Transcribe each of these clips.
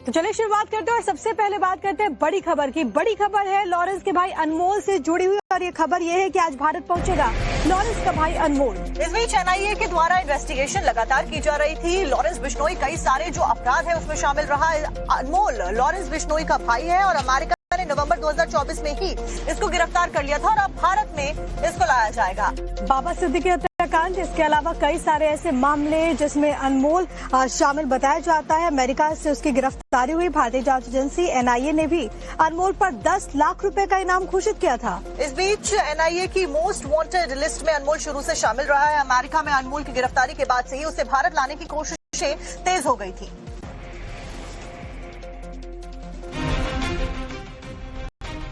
तो चलिए शुरुआत करते हैं और सबसे पहले बात करते हैं बड़ी खबर की। बड़ी खबर है लॉरेंस के भाई अनमोल से जुड़ी हुई और ये खबर ये है कि आज भारत पहुंचेगा लॉरेंस का भाई अनमोल। इस बीच एनआईए के द्वारा इन्वेस्टिगेशन लगातार की जा रही थी। लॉरेंस बिश्नोई कई सारे जो अपराध है उसमें शामिल रहा। अनमोल लॉरेंस बिश्नोई का भाई है और अमेरिका ने नवंबर 2024 में ही इसको गिरफ्तार कर लिया था और अब भारत में इसको लाया जाएगा। बाबा सिद्दीकी हत्याकांड, इसके अलावा कई सारे ऐसे मामले जिसमें अनमोल शामिल बताया जाता है। अमेरिका से उसकी गिरफ्तारी हुई। भारतीय जांच एजेंसी एनआईए ने भी अनमोल पर 10 लाख रुपए का इनाम घोषित किया था। इस बीच एनआईए की मोस्ट वांटेड लिस्ट में अनमोल शुरू से शामिल रहा है। अमेरिका में अनमोल की गिरफ्तारी के बाद से ही उसे भारत लाने की कोशिशें तेज हो गई थी।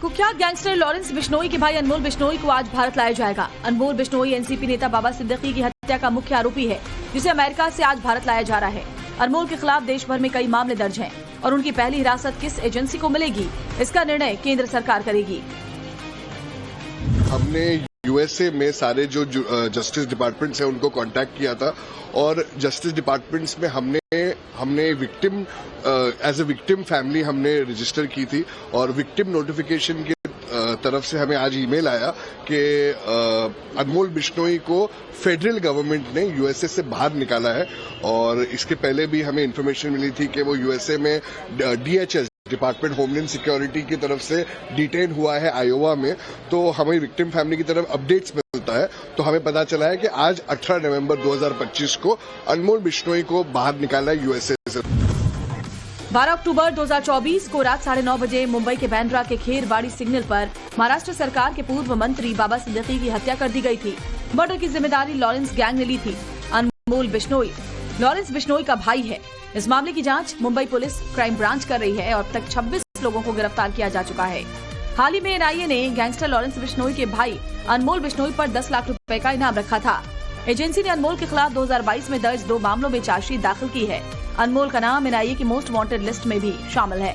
कुख्यात गैंगस्टर लॉरेंस बिश्नोई के भाई अनमोल बिश्नोई को आज भारत लाया जाएगा। अनमोल बिश्नोई एनसीपी नेता बाबा सिद्दीकी की हत्या का मुख्य आरोपी है, जिसे अमेरिका से आज भारत लाया जा रहा है। अनमोल के खिलाफ देश भर में कई मामले दर्ज हैं और उनकी पहली हिरासत किस एजेंसी को मिलेगी, इसका निर्णय केंद्र सरकार करेगी। हमने यूएसए में सारे जो जस्टिस डिपार्टमेंट्स हैं उनको कांटेक्ट किया था और जस्टिस डिपार्टमेंट्स में हमने victim as a victim family हमने रजिस्टर की थी और विक्टिम नोटिफिकेशन की तरफ से हमें आज ईमेल आया कि अनमोल बिश्नोई को फेडरल गवर्नमेंट ने यूएसए से बाहर निकाला है। और इसके पहले भी हमें इन्फॉर्मेशन मिली थी कि वो यूएसए में डीएचएस डिपार्टमेंट होमलैंड सिक्योरिटी की तरफ से डिटेन हुआ है आयोवा में। तो हमें विक्टिम फैमिली की तरफ अपडेट्स मिलता है तो हमें पता चला है कि आज 18 नवंबर 2025 को अनमोल बिश्नोई को बाहर निकाला है यूएसए से। 12 अक्टूबर 2024 को रात 9:30 बजे मुंबई के बांद्रा के खेरवाड़ी सिग्नल पर महाराष्ट्र सरकार के पूर्व मंत्री बाबा सिद्दीकी की हत्या कर दी गई थी। मर्डर की जिम्मेदारी लॉरेंस गैंग ने ली थी। अनमोल बिश्नोई लॉरेंस बिश्नोई का भाई है। इस मामले की जांच मुंबई पुलिस क्राइम ब्रांच कर रही है और अब तक 26 लोगों को गिरफ्तार किया जा चुका है। हाल ही में एनआईए ने गैंगस्टर लॉरेंस बिश्नोई के भाई अनमोल बिश्नोई पर 10 लाख रुपए का इनाम रखा था। एजेंसी ने अनमोल के खिलाफ 2022 में दर्ज 2 मामलों में चार्जशीट दाखिल की है। अनमोल का नाम एनआईए की मोस्ट वांटेड लिस्ट में भी शामिल है।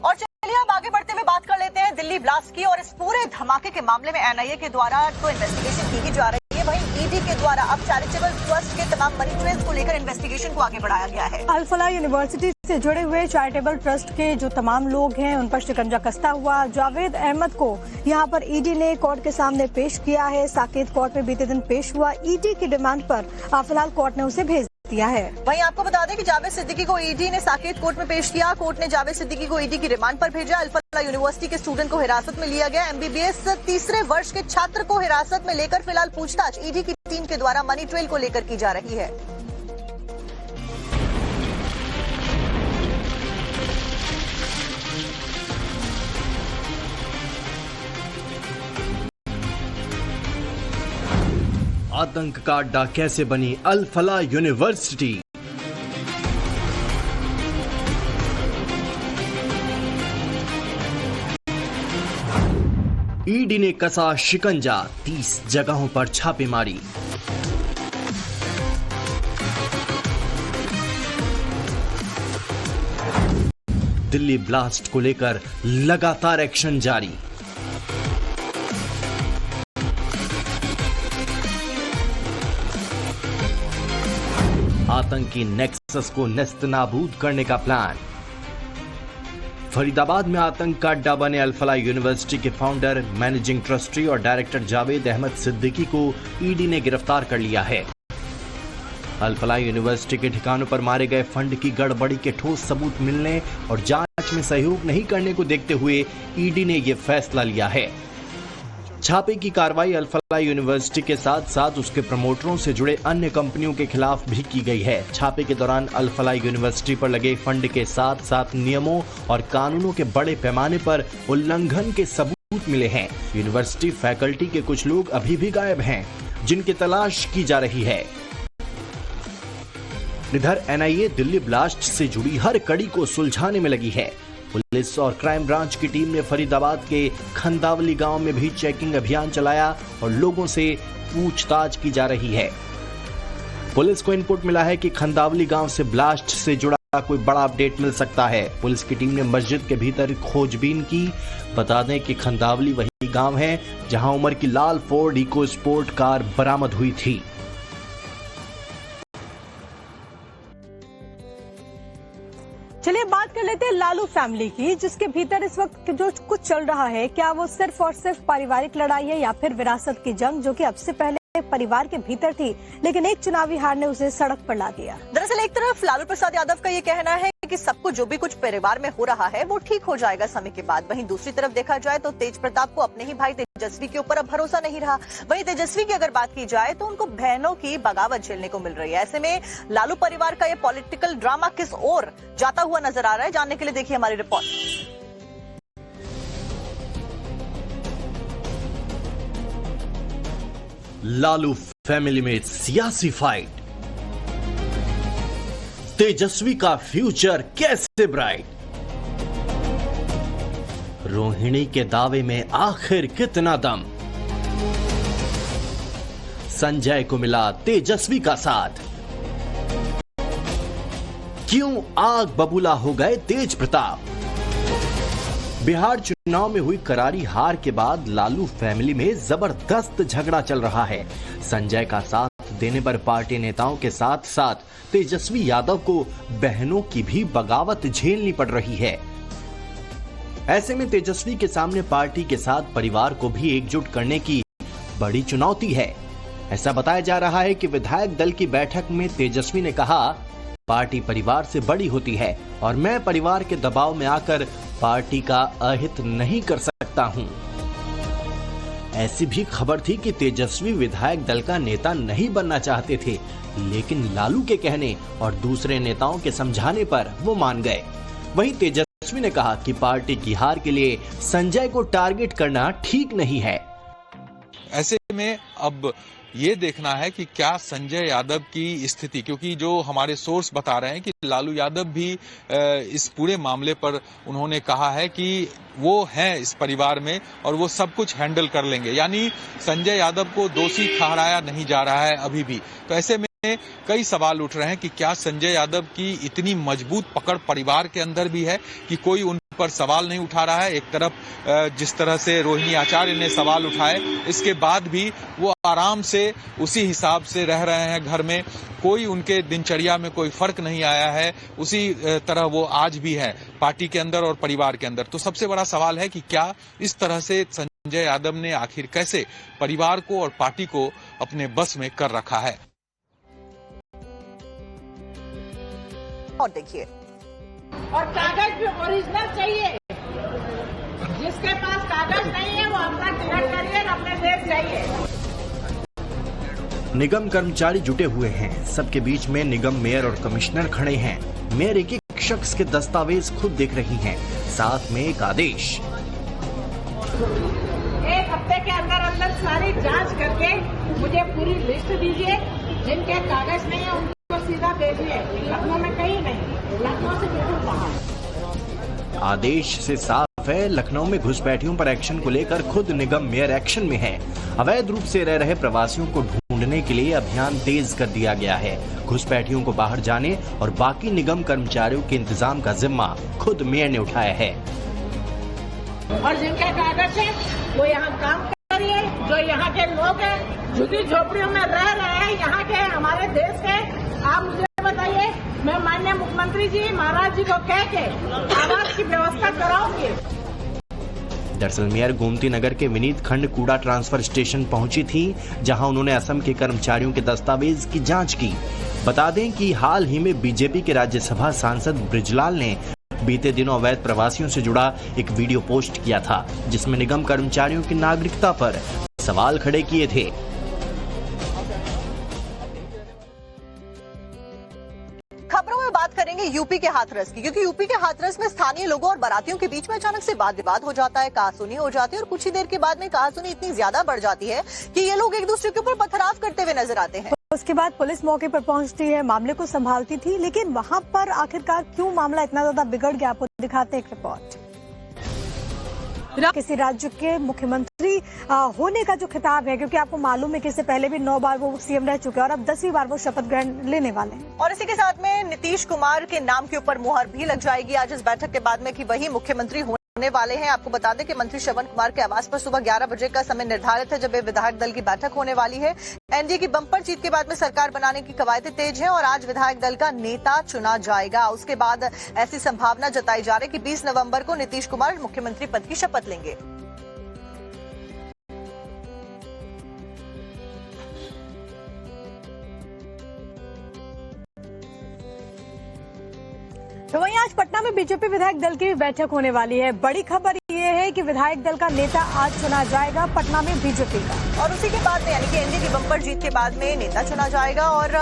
और चलिए अब आगे बढ़ते हुए बात कर लेते हैं दिल्ली ब्लास्ट की। और इस पूरे धमाके के मामले में एनआईए के द्वारा तो इन्वेस्टिगेशन की ही जा रही है, वहीं ईडी के द्वारा अब चैरिटेबल ट्रस्ट के तमाम मनी ट्रेल्स को लेकर इन्वेस्टिगेशन को आगे बढ़ाया गया है। अल फलाह यूनिवर्सिटी से जुड़े हुए चैरिटेबल ट्रस्ट के जो तमाम लोग हैं उन पर शिकंजा कसता हुआ जावेद अहमद को यहाँ पर ईडी ने कोर्ट के सामने पेश किया है। साकेत कोर्ट में बीते दिन पेश हुआ। ईडी की डिमांड पर फिलहाल कोर्ट ने उसे भेज दिया है। वहीं आपको बता दें कि जावेद सिद्दीकी को ईडी ने साकेत कोर्ट में पेश किया। कोर्ट ने जावेद सिद्दीकी को ईडी की रिमांड पर भेजा। अल फलाह यूनिवर्सिटी के स्टूडेंट को हिरासत में लिया गया। एमबीबीएस तीसरे वर्ष के छात्र को हिरासत में लेकर फिलहाल पूछताछ ईडी की टीम के द्वारा मनी ट्रेल को लेकर की जा रही है। आतंक का अड्डा कैसे बनी अल फलाह यूनिवर्सिटी। ईडी ने कसा शिकंजा, 30 जगहों पर छापेमारी। दिल्ली ब्लास्ट को लेकर लगातार एक्शन जारी। आतंकी नेक्सस को नेस्तनाबूद करने का प्लान। फरीदाबाद में आतंक का अड्डा बने अल फलाह यूनिवर्सिटी के फाउंडर, मैनेजिंग ट्रस्टी और डायरेक्टर जावेद अहमद सिद्दीकी को ईडी ने गिरफ्तार कर लिया है। अल फलाह यूनिवर्सिटी के ठिकानों पर मारे गए फंड की गड़बड़ी के ठोस सबूत मिलने और जांच में सहयोग नहीं करने को देखते हुए ईडी ने यह फैसला लिया है। छापे की कार्रवाई अल फलाह यूनिवर्सिटी के साथ साथ उसके प्रमोटरों से जुड़े अन्य कंपनियों के खिलाफ भी की गई है। छापे के दौरान अल फलाह यूनिवर्सिटी पर लगे फंड के साथ साथ नियमों और कानूनों के बड़े पैमाने पर उल्लंघन के सबूत मिले हैं। यूनिवर्सिटी फैकल्टी के कुछ लोग अभी भी गायब हैं, जिनकी तलाश की जा रही है। इधर एनआईए दिल्ली ब्लास्ट से जुड़ी हर कड़ी को सुलझाने में लगी है। पुलिस और क्राइम ब्रांच की टीम ने फरीदाबाद के खंदावली गांव में भी चेकिंग अभियान चलाया और लोगों से पूछताछ की जा रही है। पुलिस को इनपुट मिला है कि खंदावली गांव से ब्लास्ट से जुड़ा कोई बड़ा अपडेट मिल सकता है। पुलिस की टीम ने मस्जिद के भीतर खोजबीन की। बता दें कि खंदावली वही गांव है जहां उमर की लाल फोर्ड इको स्पोर्ट कार बरामद हुई थी। लेते हैं लालू फैमिली की, जिसके भीतर इस वक्त जो कुछ चल रहा है, क्या वो सिर्फ और सिर्फ पारिवारिक लड़ाई है या फिर विरासत की जंग, जो कि अब से पहले परिवार के भीतर थी, लेकिन एक चुनावी हार ने उसे सड़क पर ला दिया। दरअसल एक तरफ लालू प्रसाद यादव का ये कहना है कि सबको जो भी कुछ परिवार में हो रहा है वो ठीक हो जाएगा समय के बाद। वहीं दूसरी तरफ देखा जाए तो तेज प्रताप को अपने ही भाई तेजस्वी के ऊपर अब भरोसा नहीं रहा। वहीं तेजस्वी की अगर बात की जाए तो उनको बहनों की बगावत झेलने को मिल रही है। ऐसे में लालू परिवार का ये पॉलिटिकल ड्रामा किस ओर जाता हुआ नजर आ रहा है, जानने के लिए देखिए हमारी रिपोर्ट। लालू फैमिली में सियासी फाइट, तेजस्वी का फ्यूचर कैसे ब्राइट, रोहिणी के दावे में आखिर कितना दम, संजय को मिला तेजस्वी का साथ, क्यों आग बबूला हो गए तेज प्रताप। बिहार चुनाव में हुई करारी हार के बाद लालू फैमिली में जबरदस्त झगड़ा चल रहा है। संजय का साथ देने पर पार्टी नेताओं के साथ साथ तेजस्वी यादव को बहनों की भी बगावत झेलनी पड़ रही है। ऐसे में तेजस्वी के सामने पार्टी के साथ परिवार को भी एकजुट करने की बड़ी चुनौती है। ऐसा बताया जा रहा है कि विधायक दल की बैठक में तेजस्वी ने कहा, पार्टी परिवार से बड़ी होती है और मैं परिवार के दबाव में आकर पार्टी का अहित नहीं कर सकता हूं। ऐसी भी खबर थी कि तेजस्वी विधायक दल का नेता नहीं बनना चाहते थे, लेकिन लालू के कहने और दूसरे नेताओं के समझाने पर वो मान गए। वहीं तेजस्वी ने कहा कि पार्टी की हार के लिए संजय को टारगेट करना ठीक नहीं है। ऐसे में अब ये देखना है कि क्या संजय यादव की स्थिति, क्योंकि जो हमारे सोर्स बता रहे हैं कि लालू यादव भी इस पूरे मामले पर उन्होंने कहा है कि वो हैं इस परिवार में और वो सब कुछ हैंडल कर लेंगे, यानी संजय यादव को दोषी ठहराया नहीं जा रहा है अभी भी। तो ऐसे में कई सवाल उठ रहे हैं कि क्या संजय यादव की इतनी मजबूत पकड़ परिवार के अंदर भी है कि कोई उन पर सवाल नहीं उठा रहा है। एक तरफ जिस तरह से रोहिणी आचार्य ने सवाल उठाए, इसके बाद भी वो आराम से उसी हिसाब से रह रहे हैं घर में, कोई उनके दिनचर्या में कोई फर्क नहीं आया है, उसी तरह वो आज भी है पार्टी के अंदर और परिवार के अंदर। तो सबसे बड़ा सवाल है कि क्या इस तरह से संजय यादव ने आखिर कैसे परिवार को और पार्टी को अपने बस में कर रखा है। और देखिए, और कागज भी ओरिजिनल चाहिए। जिसके पास कागज नहीं है वो अपना टिकट करिए, अपने देश जाइए। निगम कर्मचारी जुटे हुए हैं, सबके बीच में निगम मेयर और कमिश्नर खड़े हैं। मेयर एक एक शख्स के दस्तावेज खुद देख रही हैं, साथ में एक आदेश। एक हफ्ते के अंदर अंदर सारी जांच करके मुझे पूरी लिस्ट दीजिए। जिनके कागज नहीं है उनको सीधा भेजिए, लखनऊ में कहीं नहीं, लखनऊ से बिल्कुल बाहर। आदेश से साफ है, लखनऊ में घुसपैठियों पर एक्शन को लेकर खुद निगम मेयर एक्शन में है। अवैध रूप से रह रहे प्रवासियों को ढूंढने के लिए अभियान तेज कर दिया गया है। घुसपैठियों को बाहर जाने और बाकी निगम कर्मचारियों के इंतजाम का जिम्मा खुद मेयर ने उठाया है। और जिनके कागज है वो यहाँ काम करिए। जो यहाँ के लोग हैं, झुग्गी झोपड़ियों में रह रहे हैं, यहाँ के हमारे देश के, आप मुझे बताइए, मैं माननीय मुख्यमंत्री जी महाराज जी को कह के आवास की व्यवस्था कराऊंगी। दरअसल मेयर गोमती नगर के विनीत खंड कूड़ा ट्रांसफर स्टेशन पहुंची थी, जहां उन्होंने असम के कर्मचारियों के दस्तावेज की जांच की। बता दें कि हाल ही में बीजेपी के राज्यसभा सांसद ब्रिजलाल ने बीते दिनों अवैध प्रवासियों से जुड़ा एक वीडियो पोस्ट किया था, जिसमें निगम कर्मचारियों की नागरिकता पर सवाल खड़े किए थे। खबरों में बात करेंगे यूपी के हाथरस की, क्योंकि यूपी के हाथरस में स्थानीय लोगों और बारातियों के बीच में अचानक से वाद विवाद हो जाता है, कहासुनी हो जाती है और कुछ ही देर के बाद में कहासुनी इतनी ज्यादा बढ़ जाती है कि ये लोग एक दूसरे के ऊपर पथराव करते हुए नजर आते हैं। उसके बाद पुलिस मौके पर पहुंचती है, मामले को संभालती थी, लेकिन वहां पर आखिरकार क्यों मामला इतना ज्यादा बिगड़ गया, आपको दिखाते हैं एक रिपोर्ट। किसी राज्य के मुख्यमंत्री होने का जो खिताब है, क्योंकि आपको मालूम है कि इससे पहले भी 9 बार वो सीएम रह चुके हैं और अब 10वीं बार वो शपथ ग्रहण लेने वाले हैं। और इसी के साथ में नीतीश कुमार के नाम के ऊपर मुहर भी लग जाएगी आज इस बैठक के बाद में कि वही मुख्यमंत्री होने वाले हैं। आपको बता दें कि मंत्री श्रवण कुमार के आवास पर सुबह 11 बजे का समय निर्धारित है जब विधायक दल की बैठक होने वाली है। एनडीए की बम्पर जीत के बाद में सरकार बनाने की कवायदें तेज हैं और आज विधायक दल का नेता चुना जाएगा। उसके बाद ऐसी संभावना जताई जा रही है कि 20 नवंबर को नीतीश कुमार मुख्यमंत्री पद की शपथ लेंगे। तो वहीं आज पटना में बीजेपी विधायक दल की बैठक होने वाली है। बड़ी खबर ये है कि विधायक दल का नेता आज चुना जाएगा पटना में बीजेपी का, और उसी के बाद में यानी कि एनडीए की बम्पर जीत के बाद में नेता चुना जाएगा और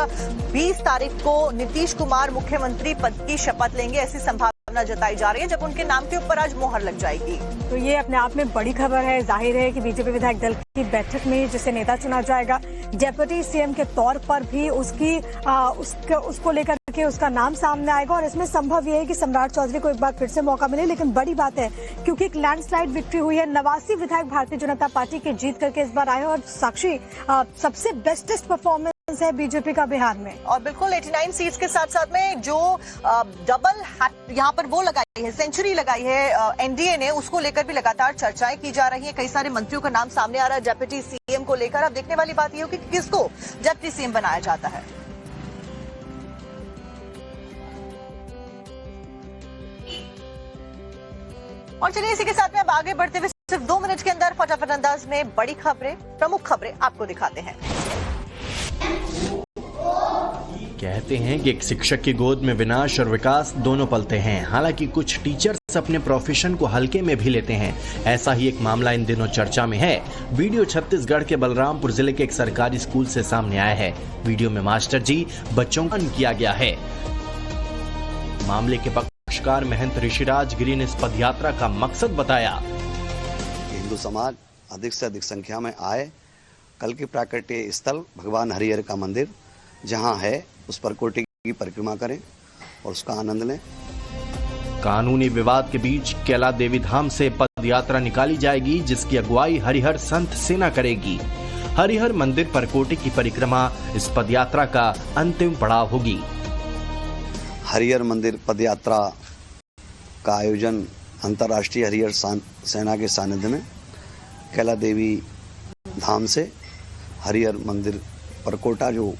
20 तारीख को नीतीश कुमार मुख्यमंत्री पद की शपथ लेंगे। ऐसी संभावना जताई जा रही है जब उनके नाम के ऊपर आज मोहर लग जाएगी। तो ये अपने आप में बड़ी खबर है। जाहिर है कि बीजेपी विधायक दल की बैठक में जिसे नेता चुना जाएगा, डेप्यूटी सीएम के तौर पर भी उसको लेकर के उसका नाम सामने आएगा और इसमें संभव यह है कि सम्राट चौधरी को एक बार फिर से मौका मिले। लेकिन बड़ी बात है क्योंकि एक लैंडस्लाइड विक्ट्री हुई है, 89 विधायक भारतीय जनता पार्टी के जीत करके इस बार आए और साक्षी सबसे बेस्टेस्ट परफॉर्मेंस है बीजेपी का बिहार में। और बिल्कुल 89 सीट्स के साथ साथ में जो डबल हैट यहाँ पर वो लगाई है, सेंचुरी लगाई है एनडीए ने, उसको लेकर भी लगातार चर्चाएं की जा रही है। कई सारे मंत्रियों का नाम सामने आ रहा है डेप्यूटी सीएम को लेकर। अब देखने वाली बात यह होगी कि किसको डेप्यूटी सीएम बनाया जाता है। और चलिए इसी के साथ में अब आगे बढ़ते हुए सिर्फ 2 मिनट के अंदर फटाफट अंदाज में बड़ी खबरें, प्रमुख खबरें आपको दिखाते हैं। कहते हैं कि एक शिक्षक की गोद में विनाश और विकास दोनों पलते हैं। हालांकि कुछ टीचर्स अपने प्रोफेशन को हल्के में भी लेते हैं। ऐसा ही एक मामला इन दिनों चर्चा में है। वीडियो छत्तीसगढ़ के बलरामपुर जिले के एक सरकारी स्कूल से सामने आया है। वीडियो में मास्टर जी बच्चों का किया गया है। मामले के पक्षकार महंत ऋषिराज गिरी ने इस पदयात्रा का मकसद बताया। हिंदू समाज अधिक से अधिक संख्या में आए, कल की प्राकट्य स्थल भगवान हरिहर का मंदिर जहां है उस पर कोटि की परिक्रमा करें और उसका आनंद लें। कानूनी विवाद के बीच कैला देवी धाम से पद यात्रा निकाली जाएगी जिसकी अगुवाई हरिहर संत सेना करेगी। हरिहर मंदिर पर कोटि की परिक्रमा इस पद यात्रा का अंतिम पड़ाव होगी। हरिहर मंदिर पद यात्रा का आयोजन अंतर्राष्ट्रीय हरिहर सेना के सानिध्य में कैला देवी धाम से हरिहर मंदिर परकोटा जो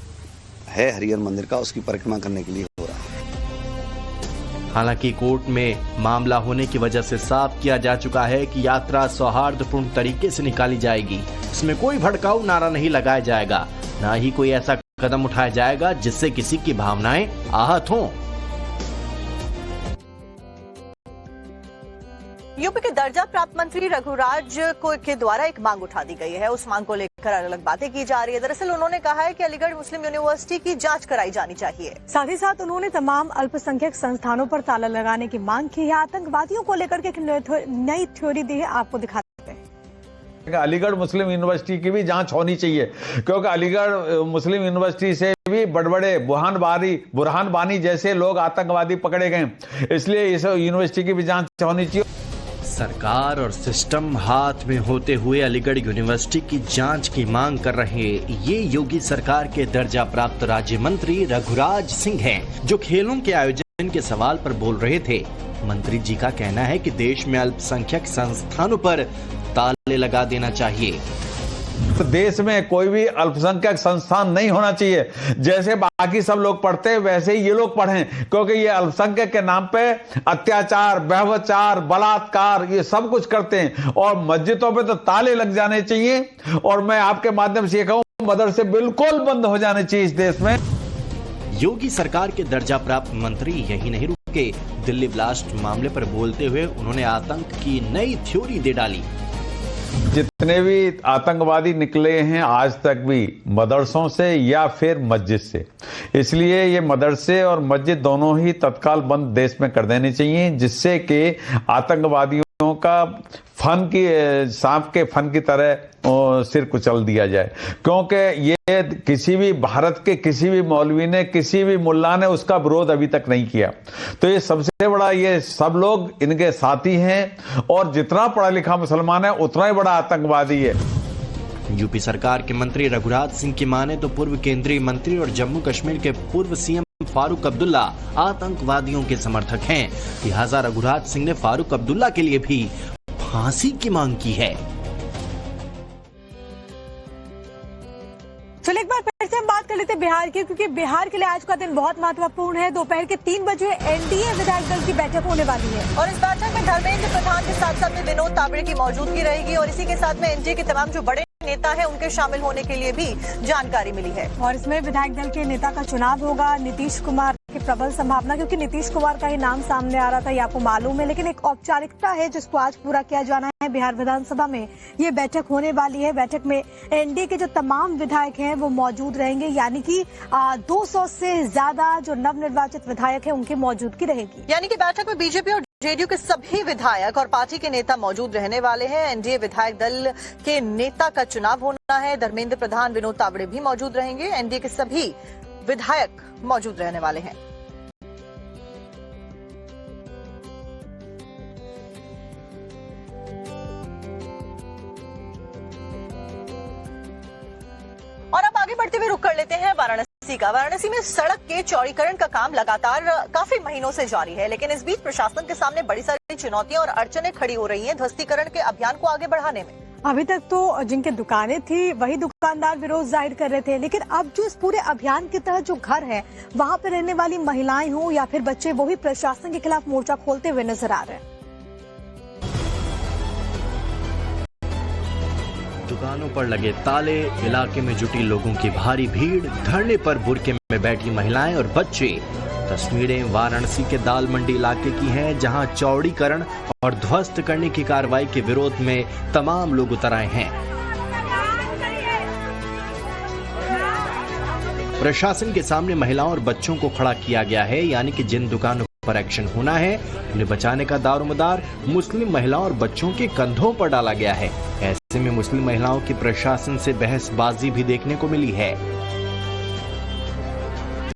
है हरिहर मंदिर का, उसकी परिक्रमा करने के लिए हो रहा है। हालांकि कोर्ट में मामला होने की वजह से साफ किया जा चुका है कि यात्रा सौहार्दपूर्ण तरीके से निकाली जाएगी। इसमें कोई भड़काऊ नारा नहीं लगाया जाएगा, ना ही कोई ऐसा कदम उठाया जाएगा जिससे किसी की भावनाएं आहत हों। यूपी के दर्जा प्राप्त मंत्री रघुराज के द्वारा एक मांग उठा दी गई है। उस मांग को लेकर अलग अलग बातें की जा रही है। दरअसल उन्होंने कहा है कि अलीगढ़ मुस्लिम यूनिवर्सिटी की जांच कराई जानी चाहिए। साथ ही साथ उन्होंने तमाम अल्पसंख्यक संस्थानों पर ताला लगाने की मांग की है। आतंकवादियों को लेकर के एक नई थ्योरी दी है, आपको दिखाते हैं। अलीगढ़ मुस्लिम यूनिवर्सिटी की भी जांच होनी चाहिए क्योंकि अलीगढ़ मुस्लिम यूनिवर्सिटी से भी बड़े बुरहान बानी जैसे लोग आतंकवादी पकड़े गए, इसलिए इस यूनिवर्सिटी की भी जांच होनी चाहिए। सरकार और सिस्टम हाथ में होते हुए अलीगढ़ यूनिवर्सिटी की जांच की मांग कर रहे ये योगी सरकार के दर्जा प्राप्त राज्य मंत्री रघुराज सिंह हैं, जो खेलों के आयोजन के सवाल पर बोल रहे थे। मंत्री जी का कहना है कि देश में अल्पसंख्यक संस्थानों पर ताले लगा देना चाहिए। देश में कोई भी अल्पसंख्यक संस्थान नहीं होना चाहिए। जैसे बाकी सब लोग पढ़ते हैं वैसे ही ये लोग पढ़ें, क्योंकि ये अल्पसंख्यक के नाम पे अत्याचार, व्यभिचार, बलात्कार ये सब कुछ करते हैं और मस्जिदों पे तो ताले लग जाने चाहिए। और मैं आपके माध्यम से कहूं, मदरसे बिल्कुल बंद हो जाने चाहिए इस देश में। योगी सरकार के दर्जा प्राप्त मंत्री यही नहीं रुके। दिल्ली ब्लास्ट मामले पर बोलते हुए उन्होंने आतंक की नई थ्योरी दे डाली। जितने भी आतंकवादी निकले हैं आज तक भी मदरसों से या फिर मस्जिद से, इसलिए ये मदरसे और मस्जिद दोनों ही तत्काल बंद देश में कर देने चाहिए, जिससे कि आतंकवादियों का सांप के फन की तरह सिर कुचल दिया जाए। क्योंकि ये किसी भी भारत के किसी भी मौलवी ने, किसी भी मुल्ला ने उसका विरोध अभी तक नहीं किया। तो ये सबसे बड़ा, ये सब लोग इनके साथी हैं और जितना पढ़ा लिखा मुसलमान है उतना ही बड़ा आतंकवादी है। यूपी सरकार के मंत्री रघुराज सिंह की माने तो पूर्व केंद्रीय मंत्री और जम्मू कश्मीर के पूर्व सीएम फारूक अब्दुल्ला आतंकवादियों के समर्थक हैं। लिहाजा रघुराज सिंह ने फारूक अब्दुल्ला के लिए भी फांसी की मांग की है। चलिए एक बार फिर से हम बात कर लेते हैं बिहार की, क्योंकि बिहार के लिए आज का दिन बहुत महत्वपूर्ण है। दोपहर के 3 बजे एनडीए विधायक दल की बैठक होने वाली है और इस बैठक में धर्मेंद्र प्रधान के साथ साथ में विनोद तावड़े की मौजूदगी रहेगी और इसी के साथ में एनडीए के तमाम जो बड़े नेता है उनके शामिल होने के लिए भी जानकारी मिली है। और इसमें विधायक दल के नेता का चुनाव होगा। नीतीश कुमार की प्रबल संभावना, क्योंकि नीतीश कुमार का ही नाम सामने आ रहा था, ये आपको मालूम है, लेकिन एक औपचारिकता है जिसको आज पूरा किया जाना है। बिहार विधानसभा में ये बैठक होने वाली है। बैठक में एनडीए के जो तमाम विधायक हैं वो मौजूद रहेंगे, यानी कि 200 से ज्यादा जो नवनिर्वाचित विधायक हैं उनकी मौजूदगी रहेगी। यानी कि बैठक में बीजेपी और जेडीयू के सभी विधायक और पार्टी के नेता मौजूद रहने वाले हैं। एनडीए विधायक दल के नेता का चुनाव होना है। धर्मेंद्र प्रधान, विनोद तावड़े भी मौजूद रहेंगे। एनडीए के सभी विधायक मौजूद रहने वाले हैं। और अब आगे बढ़ते हुए रुक कर लेते हैं वाराणसी का। वाराणसी में सड़क के चौड़ीकरण का काम लगातार काफी महीनों से जारी है, लेकिन इस बीच प्रशासन के सामने बड़ी सारी चुनौतियां और अड़चनें खड़ी हो रही हैं ध्वस्तीकरण के अभियान को आगे बढ़ाने में। अभी तक तो जिनके दुकानें थी वही दुकानदार विरोध जाहिर कर रहे थे, लेकिन अब जो इस पूरे अभियान के तहत जो घर है वहां पर रहने वाली महिलाएं हो या फिर बच्चे, वो भी प्रशासन के खिलाफ मोर्चा खोलते हुए नजर आ रहे हैं। दुकानों पर लगे ताले, इलाके में जुटी लोगों की भारी भीड़, धरने पर बुर्के में बैठी महिलाएं और बच्चे। तस्वीरें वाराणसी के दाल मंडी इलाके की हैं, जहां चौड़ीकरण और ध्वस्त करने की कार्रवाई के विरोध में तमाम लोग उतर आए हैं। प्रशासन के सामने महिलाओं और बच्चों को खड़ा किया गया है, यानी कि जिन दुकानों पर एक्शन होना है उन्हें बचाने का दारोमदार मुस्लिम महिलाओं और बच्चों के कंधों पर डाला गया है। ऐसे में मुस्लिम महिलाओं की प्रशासन से बहसबाजी भी देखने को मिली है।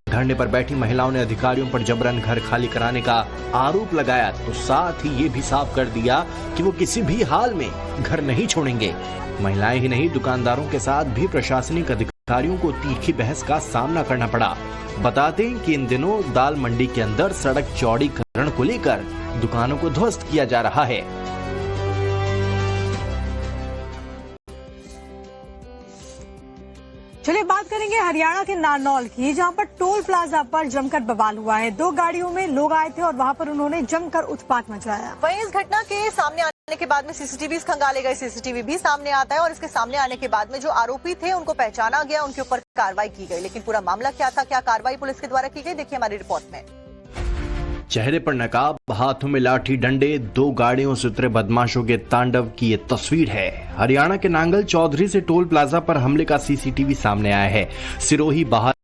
धरने पर बैठी महिलाओं ने अधिकारियों पर जबरन घर खाली कराने का आरोप लगाया, तो साथ ही ये भी साफ कर दिया कि वो किसी भी हाल में घर नहीं छोड़ेंगे। महिलाएं ही नहीं, दुकानदारों के साथ भी प्रशासनिक अधिकारियों को तीखी बहस का सामना करना पड़ा। बता दें कि इन दिनों दाल मंडी के अंदर सड़क चौड़ीकरण को लेकर दुकानों को ध्वस्त किया जा रहा है। चलिए बात करेंगे हरियाणा के नारनौल की, जहां पर टोल प्लाजा पर जमकर बवाल हुआ है। 2 गाड़ियों में लोग आए थे और वहां पर उन्होंने जमकर उत्पात मचाया। वहीं इस घटना के सामने आने के बाद में सीसीटीवी खंगाले गए। सीसीटीवी भी सामने आता है और इसके सामने आने के बाद में जो आरोपी थे उनको पहचाना गया, उनके ऊपर कार्रवाई की गई। लेकिन पूरा मामला क्या था, क्या कार्रवाई पुलिस के द्वारा की गई, देखिए हमारी रिपोर्ट में। चेहरे पर नकाब, हाथों में लाठी डंडे, 2 गाड़ियों से उतरे बदमाशों के तांडव की ये तस्वीर है। हरियाणा के नांगल चौधरी से टोल प्लाजा पर हमले का सीसीटीवी सामने आया है। सिरोही बाहर